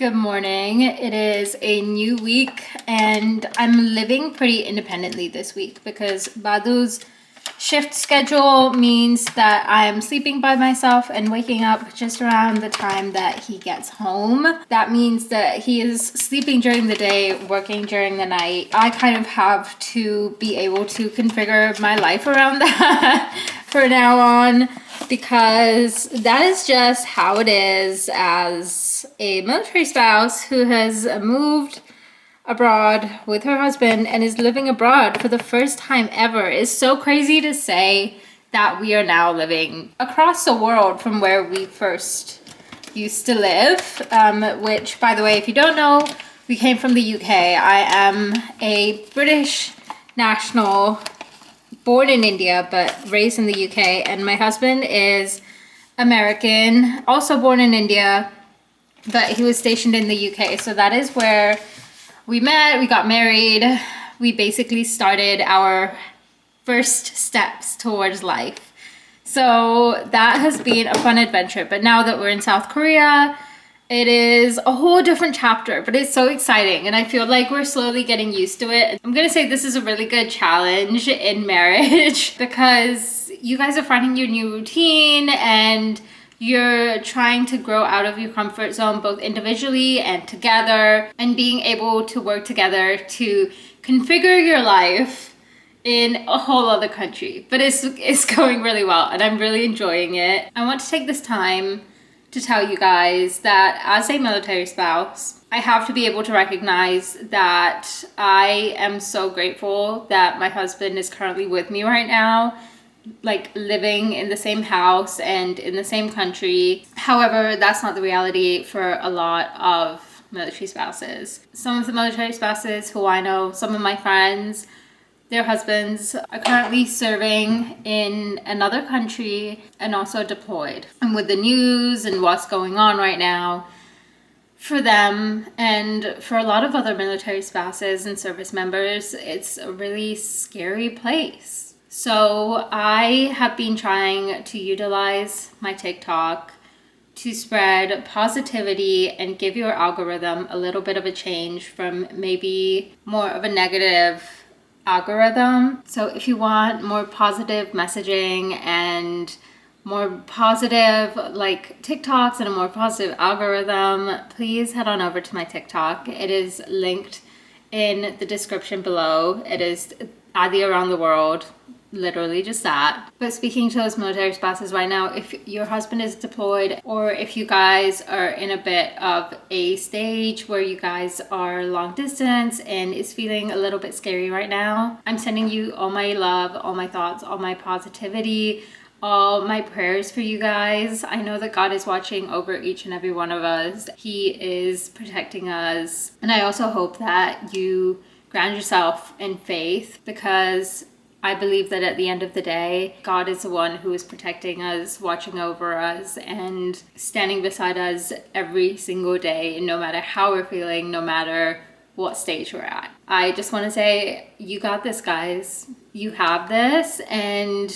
Good morning. It is a new week and I'm living pretty independently this week because Badu's shift schedule means that I'm sleeping by myself and waking up just around the time that he gets home. That means that he is sleeping during the day, working during the night. I kind of have to be able to configure my life around that for now on, because that is just how it is as a military spouse who has moved abroad with her husband and is living abroad for the first time ever. It's so crazy to say that we are now living across the world from where we first used to live, which, by the way, if you don't know, we came from the UK. I am a British national, born in India but raised in the UK, and my husband is American, also born in India, but he was stationed in the UK. So that is where we met, we got married, we basically started our first steps towards life. So that has been a fun adventure. But now that we're in South Korea, it is a whole different chapter, but it's so exciting and I feel like we're slowly getting used to it. I'm gonna say this is a really good challenge in marriage because you guys are finding your new routine and you're trying to grow out of your comfort zone, both individually and together, and being able to work together to configure your life in a whole other country. But it's going really well and I'm really enjoying it. I want to take this time to tell you guys that as a military spouse, I have to be able to recognize that I am so grateful that my husband is currently with me right now, like living in the same house and in the same country. However, that's not the reality for a lot of military spouses. Some of the military spouses who I know, some of my friends, their husbands are currently serving in another country and also deployed. And with the news and what's going on right now, for them and for a lot of other military spouses and service members, it's a really scary place. So I have been trying to utilize my TikTok to spread positivity and give your algorithm a little bit of a change from maybe more of a negative algorithm. So if you want more positive messaging and more positive like TikToks and a more positive algorithm, please head on over to my TikTok. It is linked in the description below. It is Adi Around the World, literally just that. But speaking to those military spouses right now, if your husband is deployed or if you guys are in a bit of a stage where you guys are long distance and it's feeling a little bit scary right now, I'm sending you all my love, all my thoughts, all my positivity, all my prayers for you guys. I know that God is watching over each and every one of us. He is protecting us. And I also hope that you ground yourself in faith, because I believe that at the end of the day, God is the one who is protecting us, watching over us, and standing beside us every single day, no matter how we're feeling, no matter what stage we're at. I just want to say, you got this, guys. You have this. And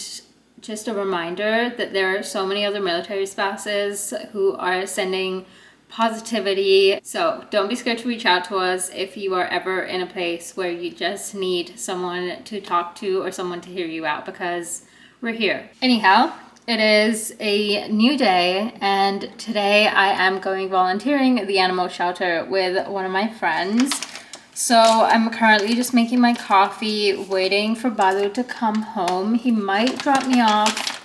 just a reminder that there are so many other military spouses who are sending positivity. So don't be scared to reach out to us if you are ever in a place where you just need someone to talk to or someone to hear you out, because we're here. Anyhow, it is a new day and today I am going volunteering at the animal shelter with one of my friends. So I'm currently just making my coffee, waiting for Balu to come home. He might drop me off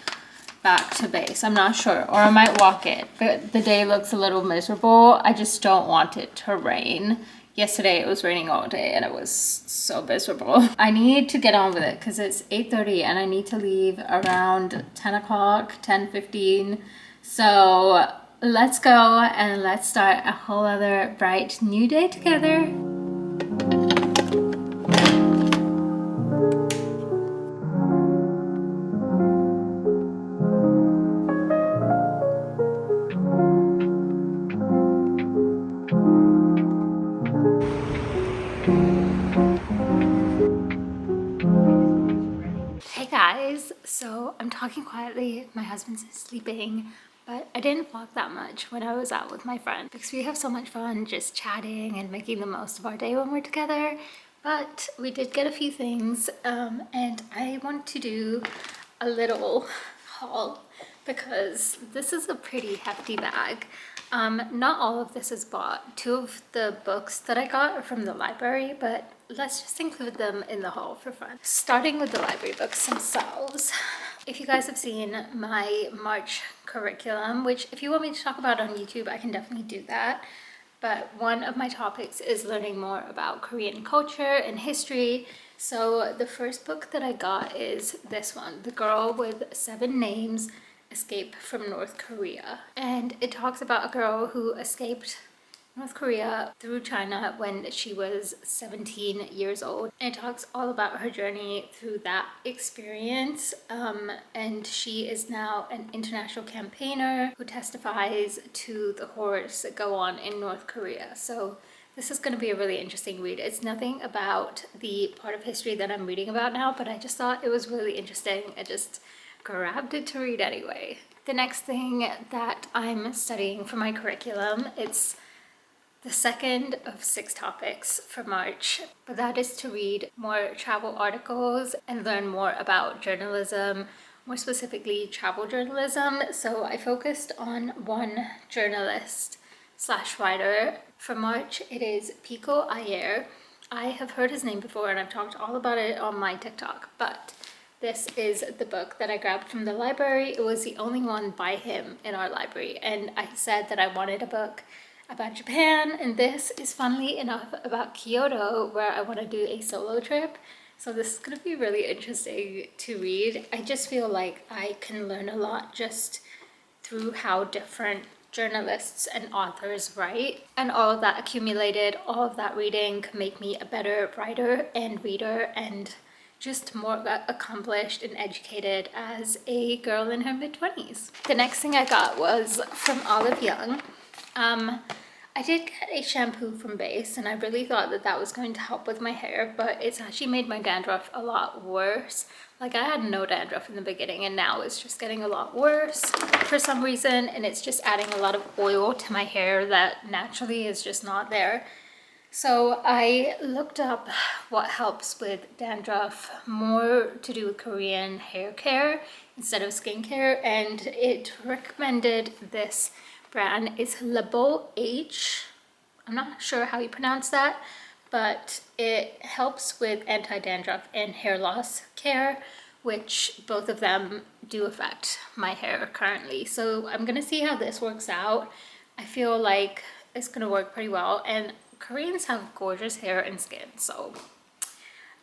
back to base, I'm not sure, or I might walk it, but the day looks a little miserable. I just don't want it to rain. Yesterday it was raining all day and it was so miserable. I need to get on with it because it's 8:30 and I need to leave around 10 o'clock, 10:15. So let's go and let's start a whole other bright new day together. Hey guys, so I'm talking quietly. My husband's sleeping. but I didn't vlog that much when I was out with my friend because we have so much fun just chatting and making the most of our day when we're together. But we did get a few things, and I want to do a little haul because this is a pretty hefty bag. Not all of this is bought. Two of the books that I got are from the library, but let's just include them in the haul for fun. Starting with the library books themselves. If you guys have seen my March curriculum, which if you want me to talk about on YouTube, I can definitely do that. But one of my topics is learning more about Korean culture and history. So the first book that I got is this one, The Girl with Seven Names, Escape from North Korea. And it talks about a girl who escaped North Korea through China when she was 17 years old. And it talks all about her journey through that experience. And she is now an international campaigner who testifies to the horrors that go on in North Korea. So this is going to be a really interesting read. It's nothing about the part of history that I'm reading about now, but I just thought it was really interesting. I just grabbed it to read anyway. The next thing that I'm studying for my curriculum, it's the second of 6 topics for March, but that is to read more travel articles and learn more about journalism, more specifically travel journalism. So I focused on one journalist slash writer. For March, it is Pico Ayer. I have heard his name before and I've talked all about it on my TikTok, but this is the book that I grabbed from the library. It was the only one by him in our library, and I said that I wanted a book about Japan, and this is funnily enough about Kyoto, where I want to do a solo trip. So this is going to be really interesting to read. I just feel like I can learn a lot just through how different journalists and authors write, and all of that accumulated, all of that reading can make me a better writer and reader and just more accomplished and educated as a girl in her mid-20s. The next thing I got was from Olive Young. I did get a shampoo from Base and I really thought that that was going to help with my hair, but it's actually made my dandruff a lot worse. Like, I had no dandruff in the beginning and now it's just getting a lot worse for some reason, and it's just adding a lot of oil to my hair that naturally is just not there. So I looked up what helps with dandruff, more to do with Korean hair care instead of skincare, and it recommended this brand. It's Labo H. I'm not sure how you pronounce that, but it helps with anti-dandruff and hair loss care, which both of them do affect my hair currently. So I'm gonna see how this works out. I feel like it's gonna work pretty well, and Koreans have gorgeous hair and skin, so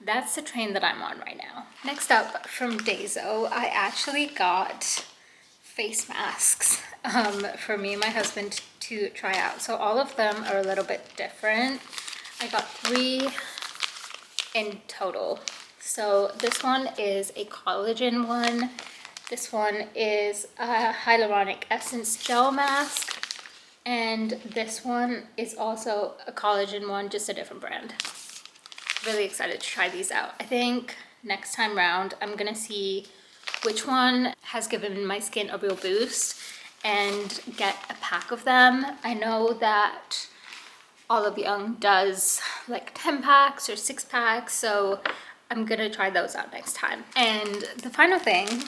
that's the train that I'm on right now. Next up, from Daiso, I actually got face masks for me and my husband to try out. So all of them are a little bit different. I got 3 in total. So this one is a collagen one. This one is a hyaluronic essence gel mask. And this one is also a collagen one, just a different brand. Really excited to try these out. I think next time round, I'm gonna see which one has given my skin a real boost and get a pack of them. I know that Olive Young does like 10 packs or 6 packs, so I'm gonna try those out next time. And the final thing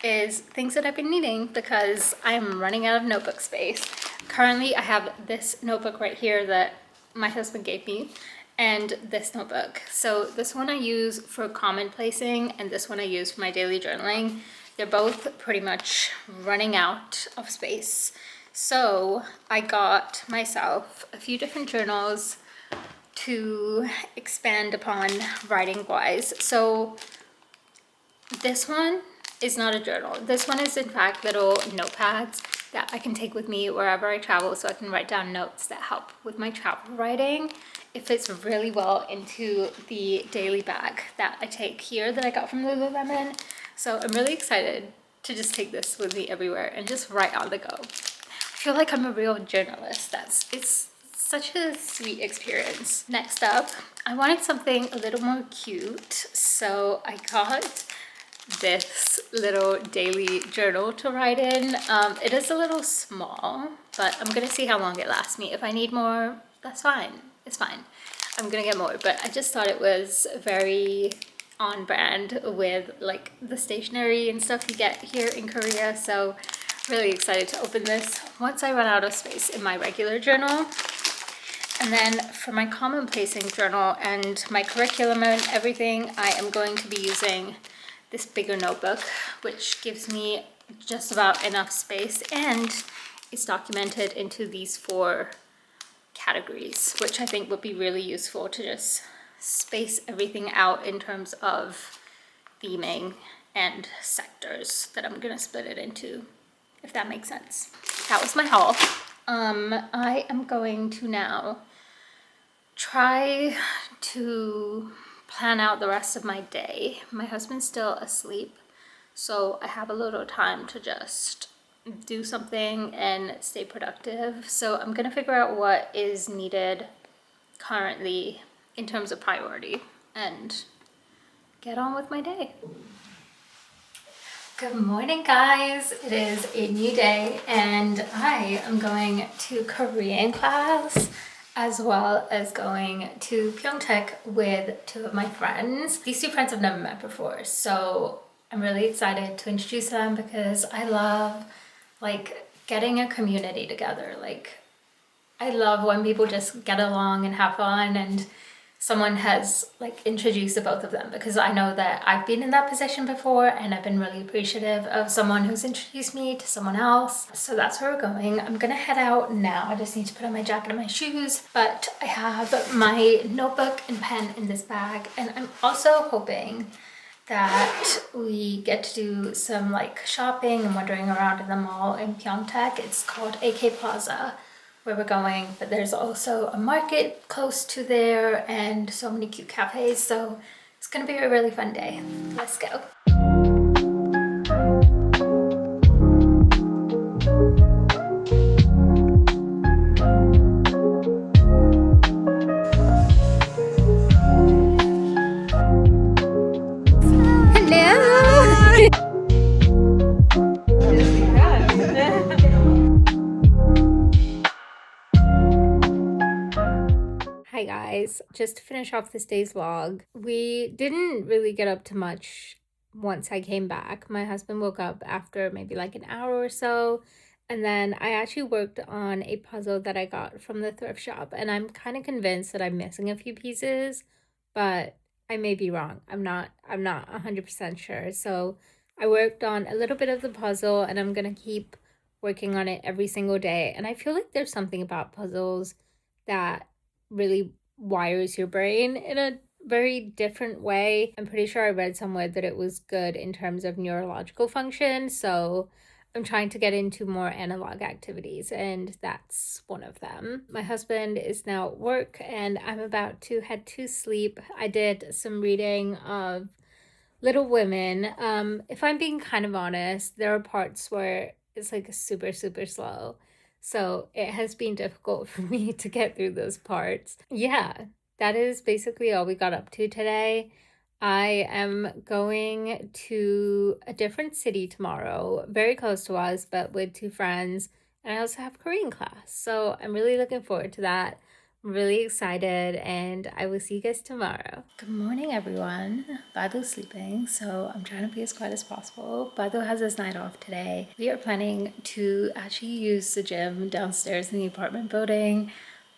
is things that I've been needing because I'm running out of notebook space. Currently, I have this notebook right here that my husband gave me, and this notebook. So this one I use for comment placing, and this one I use for my daily journaling. They're both pretty much running out of space. So I got myself a few different journals to expand upon writing wise. So this one is not a journal. This one is in fact little notepads that I can take with me wherever I travel, so I can write down notes that help with my travel writing. It fits really well into the daily bag that I take here that I got from Lululemon. So I'm really excited to just take this with me everywhere and just write on the go. I feel like I'm a real journalist. It's such a sweet experience. Next up, I wanted something a little more cute, so I got this little daily journal to write in. It is a little small, but I'm gonna see how long it lasts me. If I need more, that's fine. It's fine. I'm gonna get more, but I just thought it was very on brand with like the stationery and stuff you get here in Korea. So really excited to open this once I run out of space in my regular journal. And then for my commonplacing journal and my curriculum and everything, I am going to be using this bigger notebook, which gives me just about enough space, and it's documented into these 4 categories, which I think would be really useful to just space everything out in terms of theming and sectors that I'm gonna split it into, if that makes sense. That was my haul. I am going to now try to plan out the rest of my day. My husband's still asleep, so I have a little time to just do something and stay productive. So I'm gonna figure out what is needed currently in terms of priority and get on with my day. Good morning, guys. It is a new day and I am going to Korean class as well as going to Pyeongtaek with 2 of my friends. These 2 friends I've never met before, so I'm really excited to introduce them because I love like getting a community together. Like I love when people just get along and have fun and someone has like introduced the both of them, because I know that I've been in that position before and I've been really appreciative of someone who's introduced me to someone else. So that's where we're going. I'm gonna head out now. I just need to put on my jacket and my shoes, but I have my notebook and pen in this bag, and I'm also hoping that we get to do some like shopping and wandering around in the mall in Pyeongtaek. It's called AK Plaza where we're going, but there's also a market close to there and so many cute cafes, so it's gonna be a really fun day. Let's go. Hi guys, just to finish off this day's vlog, we didn't really get up to much once I came back. My husband woke up after maybe like an hour or so, and then I actually worked on a puzzle that I got from the thrift shop, and I'm kind of convinced that I'm missing a few pieces, but I may be wrong. I'm not 100% sure. So I worked on a little bit of the puzzle and I'm gonna keep working on it every single day. And I feel like there's something about puzzles that really wires your brain in a very different way. I'm pretty sure I read somewhere that it was good in terms of neurological function. So I'm trying to get into more analog activities, and that's one of them. My husband is now at work and I'm about to head to sleep. I did some reading of Little Women. If I'm being kind of honest, there are parts where it's like super, super slow. So it has been difficult for me to get through those parts. Yeah, that is basically all we got up to today. I am going to a different city tomorrow, very close to us, but with 2 friends. And I also have Korean class. So I'm really looking forward to that. I'm really excited, and I will see you guys tomorrow. Good morning, everyone. Bado's sleeping, so I'm trying to be as quiet as possible. Bado has his night off today. We are planning to actually use the gym downstairs in the apartment building.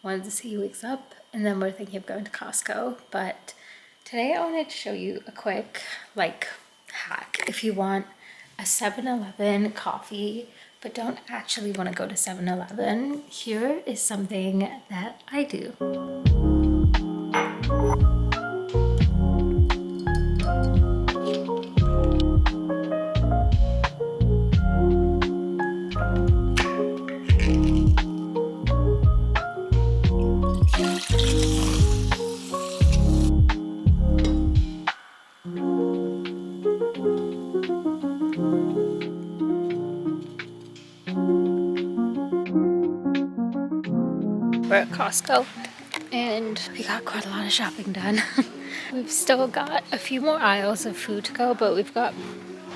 Wanted to see he wakes up, and then we're thinking of going to Costco. But today I wanted to show you a quick like hack if you want a 7-Eleven coffee but don't actually want to go to 7-Eleven. Here is something that I do. We're at Costco and we got quite a lot of shopping done. We've still got a few more aisles of food to go, but we've got,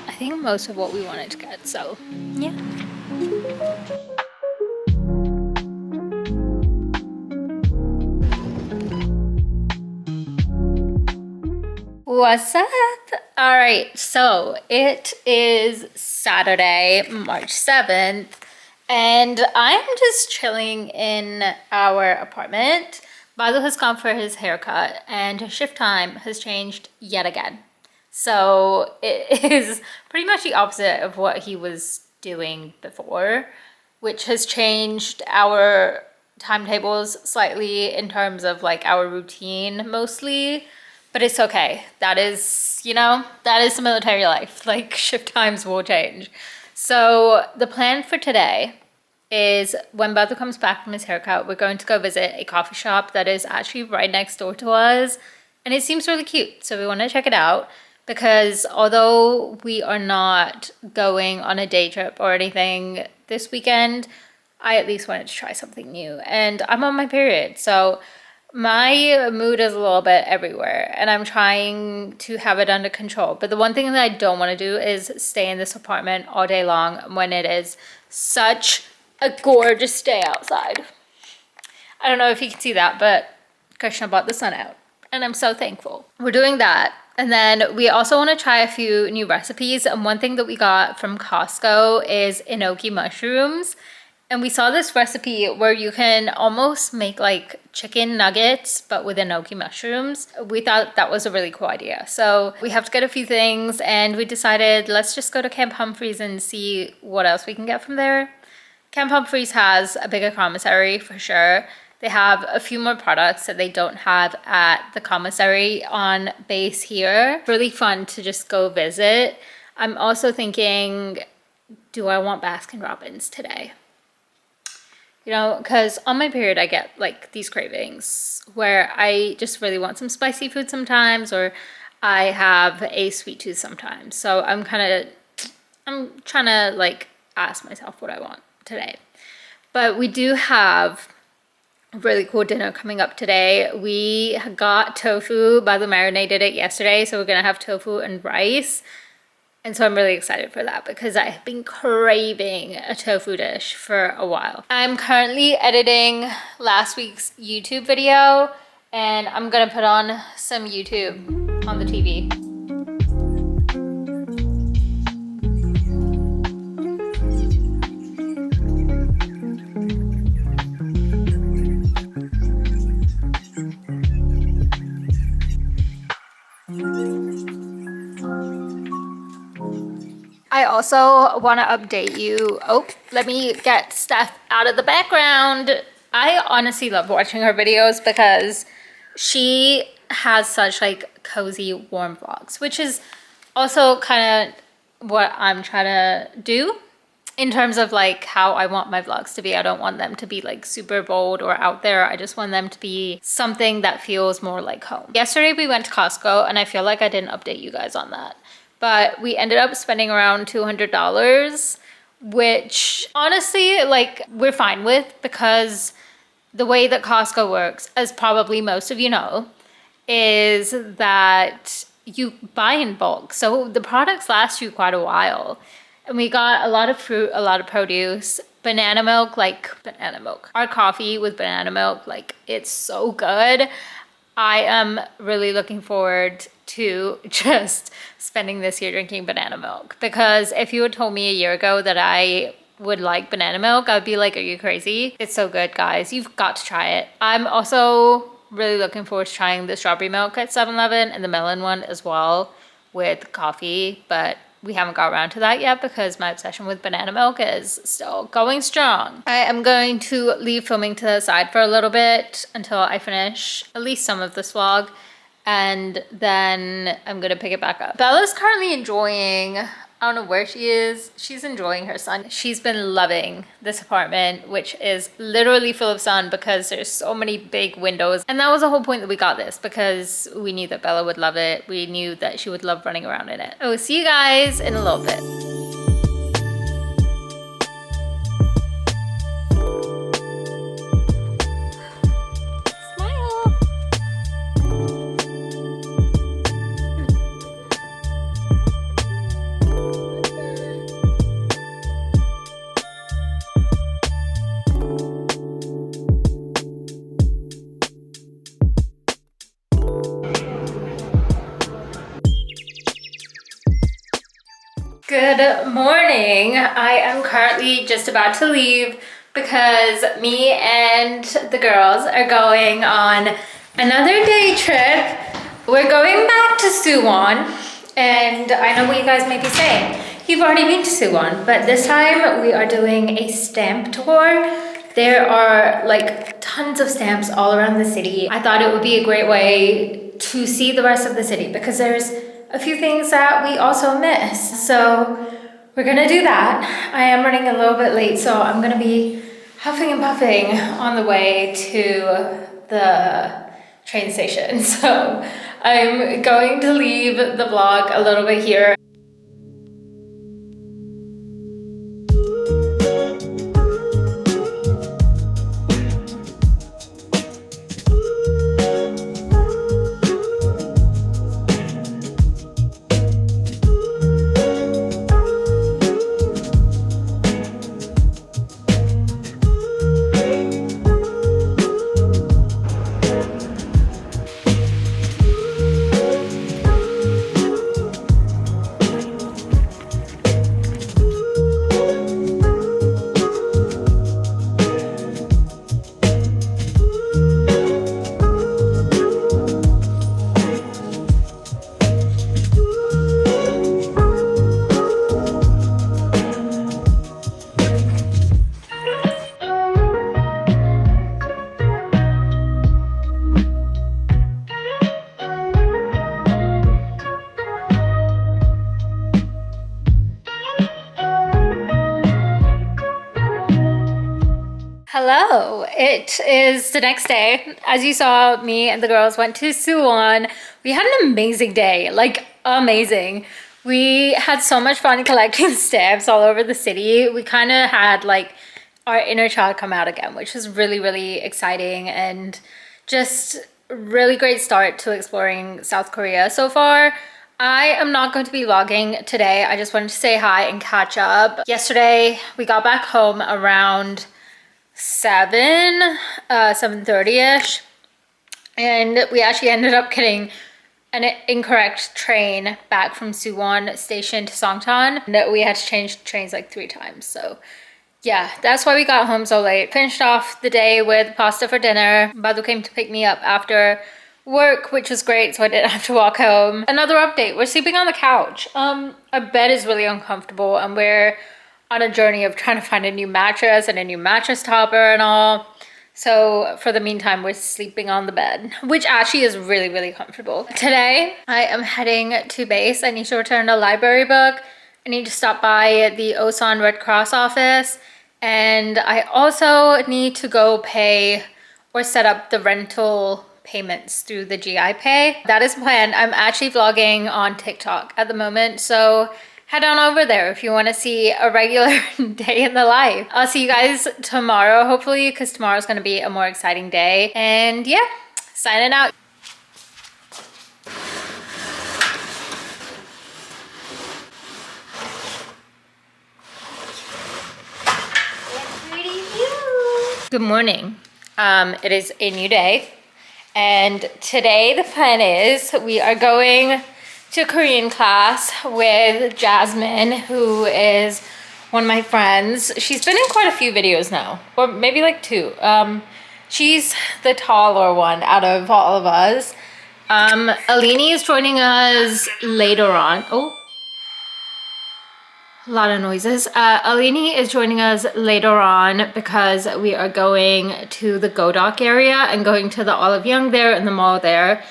I think, most of what we wanted to get, so yeah. What's up? All right, so it is Saturday, March 7th, and I'm just chilling in our apartment. Balu has gone for his haircut, and his shift time has changed yet again. So it is pretty much the opposite of what he was doing before, which has changed our timetables slightly in terms of like our routine mostly. But it's okay. That is, that is the military life. Like, shift times will change. So the plan for today is when Badu comes back from his haircut, we're going to go visit a coffee shop that is actually right next door to us. And it seems really cute. So we want to check it out because although we are not going on a day trip or anything this weekend, I at least wanted to try something new. And I'm on my period. So my mood is a little bit everywhere and I'm trying to have it under control. But the one thing that I don't want to do is stay in this apartment all day long when it is such a gorgeous day outside. I don't know if you can see that, but Krishna brought the sun out and I'm so thankful. We're doing that. And then we also want to try a few new recipes. And one thing that we got from Costco is enoki mushrooms. And we saw this recipe where you can almost make like chicken nuggets, but with enoki mushrooms. We thought that was a really cool idea. So we have to get a few things and we decided let's just go to Camp Humphreys and see what else we can get from there. Camp Humphreys has a bigger commissary for sure. They have a few more products that they don't have at the commissary on base here. Really fun to just go visit. I'm also thinking, do I want Baskin Robbins today? Because on my period, I get like these cravings where I just really want some spicy food sometimes, or I have a sweet tooth sometimes. So I'm trying to like ask myself what I want today. But we do have a really cool dinner coming up today. We got tofu. Balu marinated it yesterday, so we're going to have tofu and rice. And so I'm really excited for that because I have been craving a tofu dish for a while. I'm currently editing last week's YouTube video and I'm gonna put on some YouTube on the TV. I also want to update you. Oh, let me get Steph out of the background. I honestly love watching her videos because she has such like cozy, warm vlogs, which is also kind of what I'm trying to do in terms of like how I want my vlogs to be. I don't want them to be like super bold or out there. I just want them to be something that feels more like home. Yesterday we went to Costco and I feel like I didn't update you guys on that. But we ended up spending around $200, which honestly, like, we're fine with because the way that Costco works, as probably most of you know, is that you buy in bulk. So the products last you quite a while. And we got a lot of fruit, a lot of produce, banana milk, our coffee with banana milk, like, it's so good. I am really looking forward to just spending this year drinking banana milk because if you had told me a year ago that I would like banana milk, I'd be like, are you crazy? It's so good, guys. You've got to try it. I'm also really looking forward to trying the strawberry milk at 7-Eleven and the melon one as well with coffee, but we haven't got around to that yet because my obsession with banana milk is still going strong. I am going to leave filming to the side for a little bit until I finish at least some of this vlog, and then I'm gonna pick it back up. Bella's currently enjoying, I don't know where she is. She's enjoying her sun. She's been loving this apartment, which is literally full of sun because there's so many big windows. And that was the whole point that we got this, because we knew that Bella would love it. We knew that she would love running around in it. I will see you guys in a little bit. Good morning. I am currently just about to leave because me and the girls are going on another day trip. We're going back to Suwon, and I know what you guys may be saying. You've already been to Suwon, but this time we are doing a stamp tour. There are like tons of stamps all around the city. I thought it would be a great way to see the rest of the city because there's a few things that we also miss. So we're gonna do that. I am running a little bit late, so I'm gonna be huffing and puffing on the way to the train station. So I'm going to leave the vlog a little bit here. Hello, it is the next day. As you saw, me and the girls went to Suwon. We had an amazing day, like amazing. We had so much fun collecting stamps all over the city. We kind of had like our inner child come out again, which was really, really exciting and just really great start to exploring South Korea so far. I am not going to be vlogging today. I just wanted to say hi and catch up. Yesterday, we got back home around 7:30ish, and we actually ended up getting an incorrect train back from Suwon station to Songtan, and we had to change trains like 3 times. So yeah, that's why we got home so late. Finished off the day with pasta for dinner. Badu came to pick me up after work, which was great, so I didn't have to walk home. Another update, we're sleeping on the couch. Our bed is really uncomfortable, and we're on a journey of trying to find a new mattress and a new mattress topper and all. So for the meantime, we're sleeping on the bed, which actually is really, really comfortable. Today, I am heading to base. I need to return a library book. I need to stop by the Osan Red Cross office. And I also need to go pay or set up the rental payments through the GI Pay. That is planned. I'm actually vlogging on TikTok at the moment, so head on over there if you want to see a regular day in the life. I'll see you guys tomorrow, hopefully, because tomorrow's going to be a more exciting day. And yeah, signing out. Good morning. It is a new day, and today the plan is we are going to Korean class with Jasmine, who is one of my friends. She's been in quite a few videos now, or maybe like 2. She's the taller one out of all of us. Alini is joining us later on. Oh, a lot of noises. Alini is joining us later on because we are going to the Godok area and going to the Olive Young there and the mall there.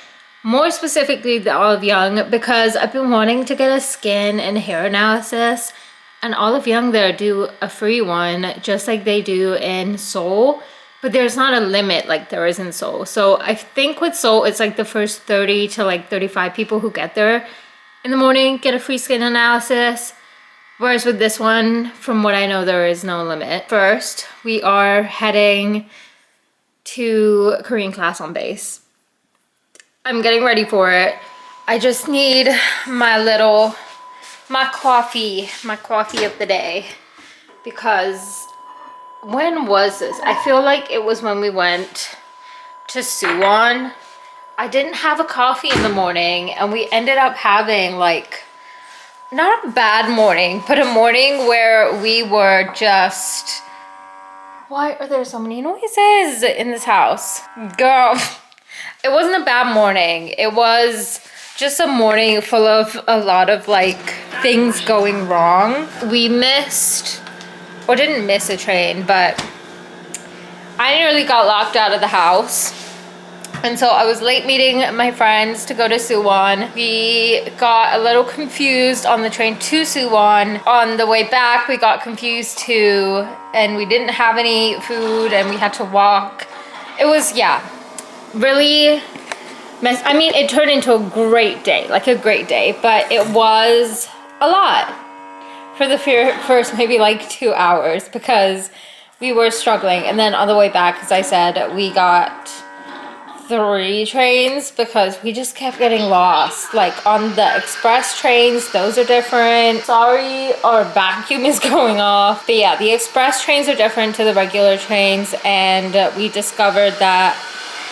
More specifically, the Olive Young, because I've been wanting to get a skin and hair analysis, and Olive Young there do a free one, just like they do in Seoul, but there's not a limit like there is in Seoul. So I think with Seoul, it's like the first 30 to like 35 people who get there in the morning get a free skin analysis, whereas with this one, from what I know, there is no limit. First, we are heading to Korean class on base. I'm getting ready for it. I just need my coffee of the day, because when was this? I feel like it was when we went to Suwon. I didn't have a coffee in the morning, and we ended up having like not a bad morning, but a morning where we were just, why are there so many noises in this house? Girl, it wasn't a bad morning. It was just a morning full of a lot of like things going wrong. We missed, or didn't miss a train, but I nearly got locked out of the house. And so I was late meeting my friends to go to Suwon. We got a little confused on the train to Suwon. On the way back, we got confused too, and we didn't have any food and we had to walk. It was, yeah, really mess. I mean, it turned into a great day, like a great day, but it was a lot for the first maybe like 2 hours because we were struggling. And then on the way back, as I said, we got 3 trains because we just kept getting lost. Like on the express trains, those are different. Sorry, our vacuum is going off. But yeah, the express trains are different to the regular trains, and we discovered that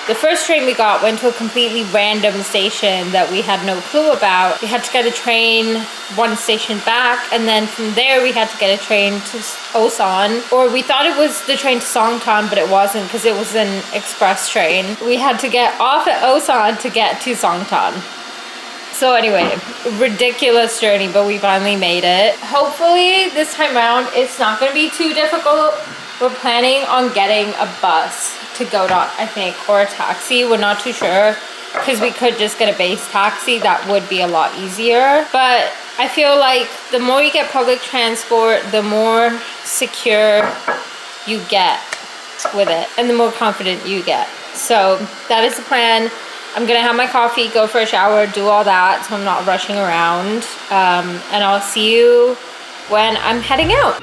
the first train we got went to a completely random station that we had no clue about. We had to get a train 1 station back, and then from there we had to get a train to Osan. Or we thought it was the train to Songtan, but it wasn't because it was an express train. We had to get off at Osan to get to Songtan. So anyway, ridiculous journey, but we finally made it. Hopefully this time around it's not going to be too difficult. We're planning on getting a bus to Godot, I think, or a taxi. We're not too sure because we could just get a base taxi. That would be a lot easier. But I feel like the more you get public transport, the more secure you get with it and the more confident you get. So that is the plan. I'm gonna have my coffee, go for a shower, do all that so I'm not rushing around. And I'll see you when I'm heading out.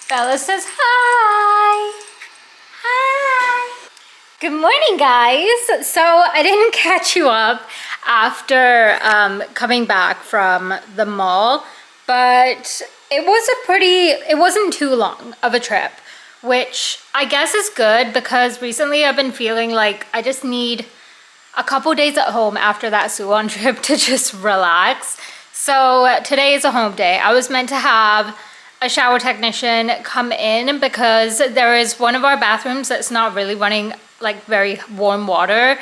Bella says hi. Hi. Good morning, guys. So I didn't catch you up after coming back from the mall, but it wasn't too long of a trip, which I guess is good because recently I've been feeling like I just need a couple days at home after that Suwon trip to just relax. So today is a home day. I was meant to have a shower technician come in because there is one of our bathrooms that's not really running like very warm water,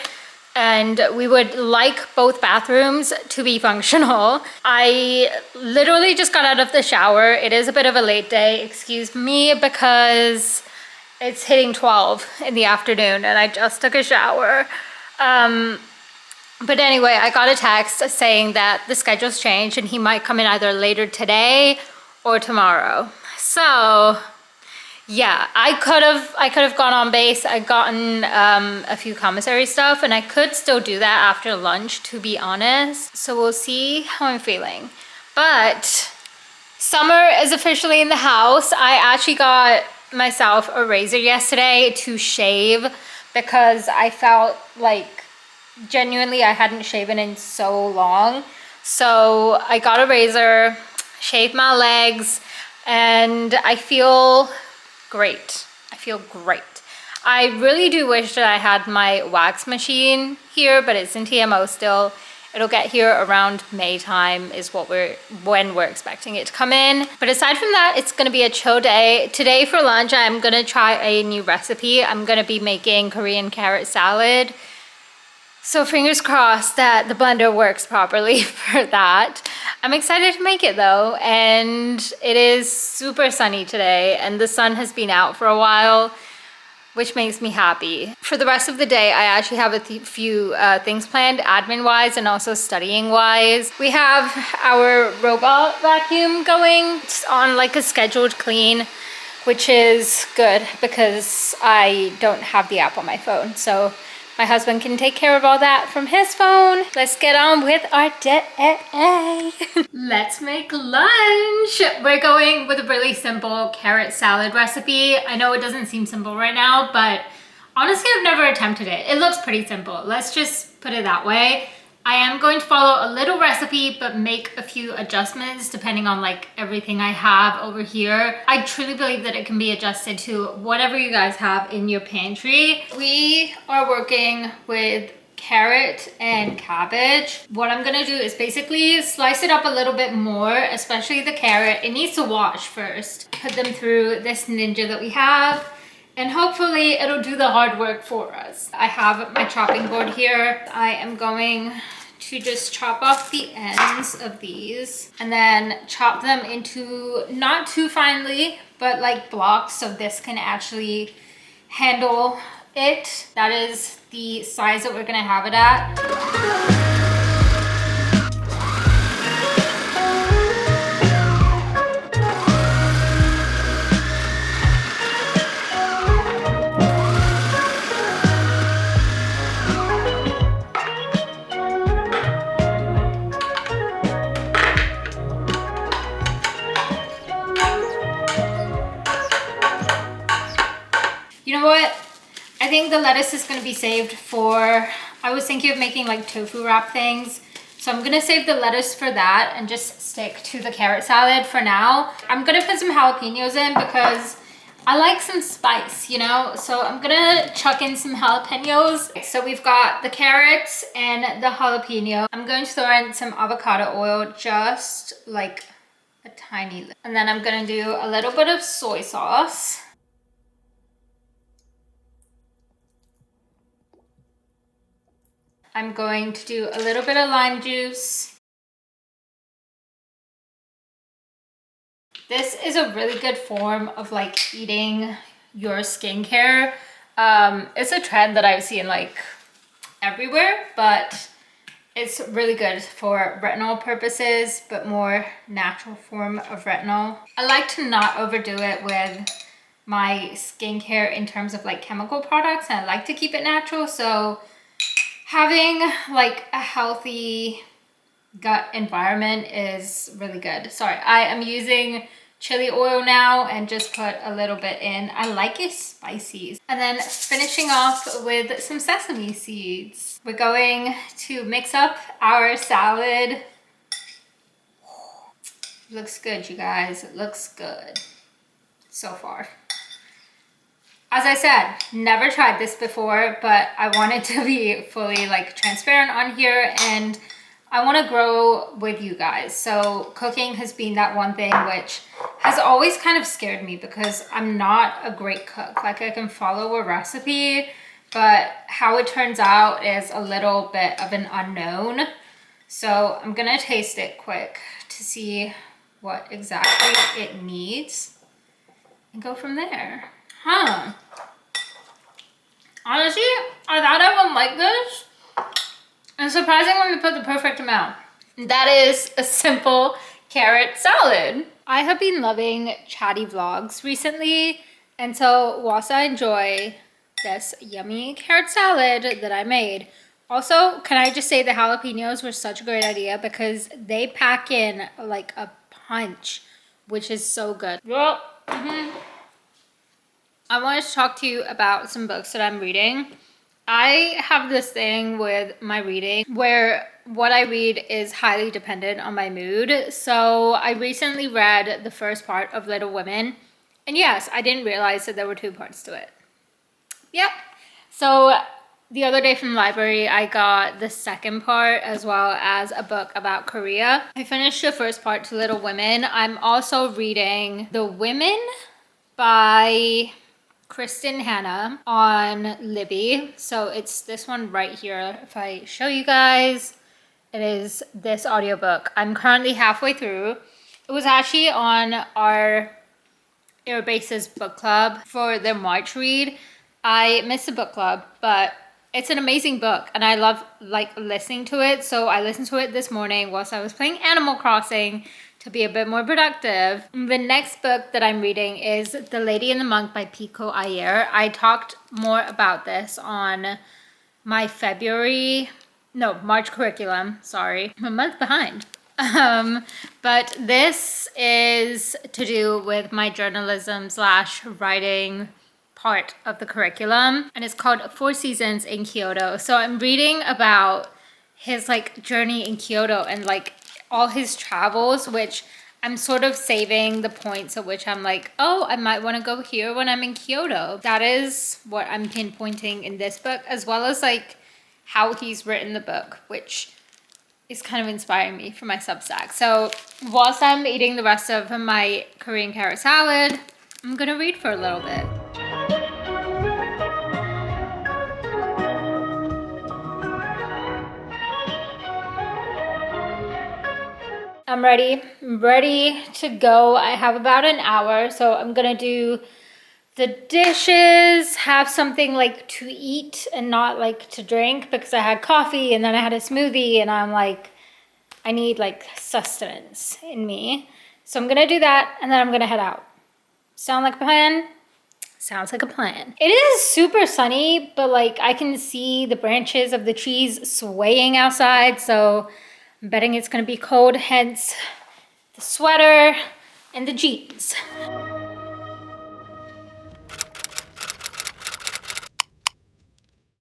and we would like both bathrooms to be functional. I literally just got out of the shower. It is a bit of a late day, excuse me, because it's hitting 12 in the afternoon and I just took a shower. But anyway, I got a text saying that the schedule's changed and he might come in either later today or tomorrow. So yeah, I could have gone on base. I'd gotten a few commissary stuff and I could still do that after lunch, to be honest. So we'll see how I'm feeling. But summer is officially in the house. I actually got myself a razor yesterday to shave because I felt like genuinely I hadn't shaven in so long. So I got a razor, shaved my legs, and I feel great. I feel great. I really do wish that I had my wax machine here, but it's in TMO still. It'll get here around May time is when we're expecting it to come in. But aside from that, it's gonna be a chill day. Today for lunch, I'm gonna try a new recipe. I'm gonna be making Korean carrot salad. So fingers crossed that the blender works properly for that. I'm excited to make it though, and it is super sunny today and the sun has been out for a while, which makes me happy. For the rest of the day, I actually have a few things planned, admin-wise and also studying-wise. We have our robot vacuum going. It's on like a scheduled clean, which is good because I don't have the app on my phone. So my husband can take care of all that from his phone. Let's get on with our day. Let's make lunch. We're going with a really simple carrot salad recipe. I know it doesn't seem simple right now, but honestly, I've never attempted it. It looks pretty simple. Let's just put it that way. I am going to follow a little recipe, but make a few adjustments depending on like everything I have over here. I truly believe that it can be adjusted to whatever you guys have in your pantry. We are working with carrot and cabbage. What I'm gonna do is basically slice it up a little bit more, especially the carrot. It needs to wash first. Put them through this Ninja that we have, and hopefully it'll do the hard work for us. I have my chopping board here. I am going to just chop off the ends of these and then chop them into not too finely, but like blocks, so this can actually handle it. That is the size that we're gonna have it at. You know what? I think the lettuce is going to be saved for, I was thinking of making like tofu wrap things. So I'm going to save the lettuce for that and just stick to the carrot salad for now. I'm going to put some jalapenos in because I like some spice, you know? So I'm going to chuck in some jalapenos. So we've got the carrots and the jalapeno. I'm going to throw in some avocado oil, just like a tiny little. And then I'm going to do a little bit of soy sauce. I'm going to do a little bit of lime juice. This is a really good form of like eating your skincare. It's a trend that I've seen like everywhere, but it's really good for retinol purposes, but more natural form of retinol. I like to not overdo it with my skincare in terms of like chemical products, and I like to keep it natural. So having like a healthy gut environment is really good. Sorry, I am using chili oil now and just put a little bit in. I like it spicy. And then finishing off with some sesame seeds. We're going to mix up our salad. Looks good, you guys. It looks good so far. As I said, never tried this before, but I wanted to be fully like transparent on here, and I want to grow with you guys. So cooking has been that one thing which has always kind of scared me because I'm not a great cook. Like I can follow a recipe, but how it turns out is a little bit of an unknown. So I'm gonna taste it quick to see what exactly it needs and go from there. Honestly, I thought I wouldn't like this. And surprising when we put the perfect amount. That is a simple carrot salad. I have been loving chatty vlogs recently, and so whilst I enjoy this yummy carrot salad that I made, also, can I just say the jalapenos were such a great idea because they pack in like a punch, which is so good. Yep. I wanted to talk to you about some books that I'm reading. I have this thing with my reading where what I read is highly dependent on my mood. So I recently read the first part of Little Women. And yes, I didn't realize that there were 2 parts to it. Yep. So the other day from the library, I got the second part as well as a book about Korea. I finished the first part to Little Women. I'm also reading The Women by Kristen Hanna on Libby. So it's this one right here. If I show you guys, it is this audiobook. I'm currently halfway through. It was actually on our Airbase's book club for their March read. I missed the book club, but it's an amazing book and I love like listening to it. So I listened to it this morning whilst I was playing Animal Crossing to be a bit more productive. The next book that I'm reading is The Lady and the Monk by Pico Iyer. I talked more about this on my March curriculum. Sorry, I'm a month behind. But this is to do with my journalism / writing part of the curriculum, and it's called 4 Seasons in Kyoto. So I'm reading about his like journey in Kyoto and like all his travels, which I'm sort of saving the points at which I'm like, oh, I might want to go here when I'm in Kyoto. That is what I'm pinpointing in this book, as well as like how he's written the book, which is kind of inspiring me for my Substack. So whilst I'm eating the rest of my Korean carrot salad, I'm gonna read for a little bit. I'm ready to go. I have about an hour, so I'm gonna do the dishes, have something like to eat and not like to drink, because I had coffee and then I had a smoothie and I'm like, I need like sustenance in me. So I'm gonna do that and then I'm gonna head out. Sound like a plan? Sounds like a plan. It is super sunny, but like I can see the branches of the trees swaying outside, so I'm betting it's gonna be cold, hence the sweater and the jeans.